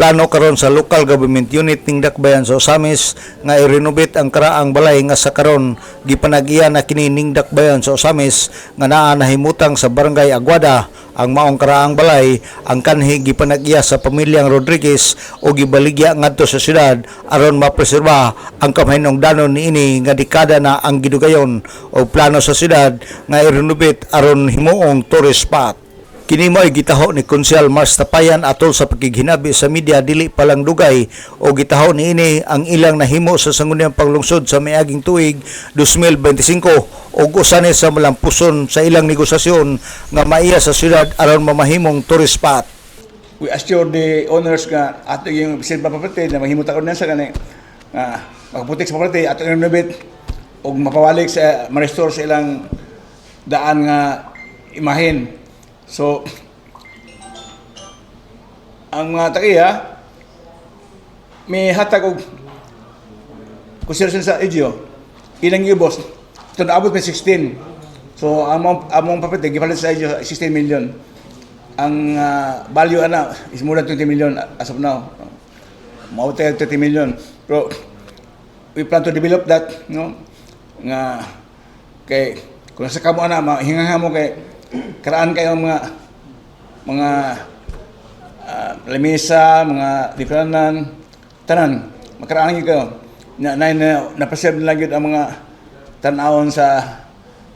plano karon sa local government unit ning Dakbayan sa Osamis nga i-renovate ang karaang balay nga sa karon gipanag-iya na kini ning Dakbayan sa Osamis nga naa nahimutang sa barangay Aguada. Ang maong karaang balay ang kanhi gipanag-iya sa pamilyang Rodriguez o gibaligya ngadto sa syudad aron mapreserba ang kamahinungdanon niini nga dekada na ang gidugayon o plano sa syudad nga i-renovate aron himuong tourist spot. Kini mo'y gitaho ni Konsyal Mars Tapayan atol sa pagkighinabi sa media dili palang dugay o gitaho niini ang ilang nahimo sa sangguniang paglungsod sa miaging tuig 2025 o usani sa malampuson sa ilang negosasyon nga maiya sa syudad aron mamahimong tourist spot. We assure the owners nga ato yung silba property na mahimot ako na sa kani makaputik sa property ato yung renovate o mapawalik sa ma-restore sa ilang daan nga imahin. So, ang mga takiya, may hatag og consideration sa EDO. Ilang ubos, ito naabot may 16. So, among property, gipalit sa EDO, 16 million. Ang value is more than 20 million as of now. Mautay 30 million. Pero, we plan to develop that, no? Nga, kay, kung nasa kamo hinga mo kay, karaan kayo mga lamesa, mga dipiranan, tanan, makaraan kayo. Na-preserve lang yun ang mga tanawon sa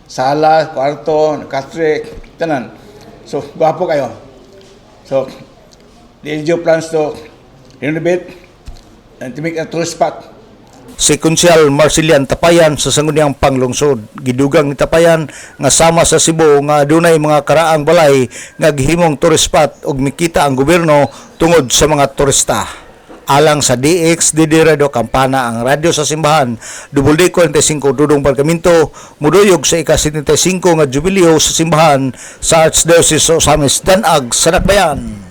sala, kwarto, katre, tanan. So, gwapo kayo. So, the LGU plans to renovate and to make a tourist spot. Si Konsyal Marcelian Tapayan sa sangguniang panglungsod. Gidugang ni Tapayan nga sama sa Cebu nga dunay mga karaang balay nga gihimong tourist spot ug mikita ang gobyerno tungod sa mga turista. Alang sa DX Didirado Campana ang radyo sa simbahan, WD 45 Dudong Pargamento, muduyog sa ika-75 nga jubileo sa simbahan sa Archdiocese of Osamis Danag sa Dakbayan.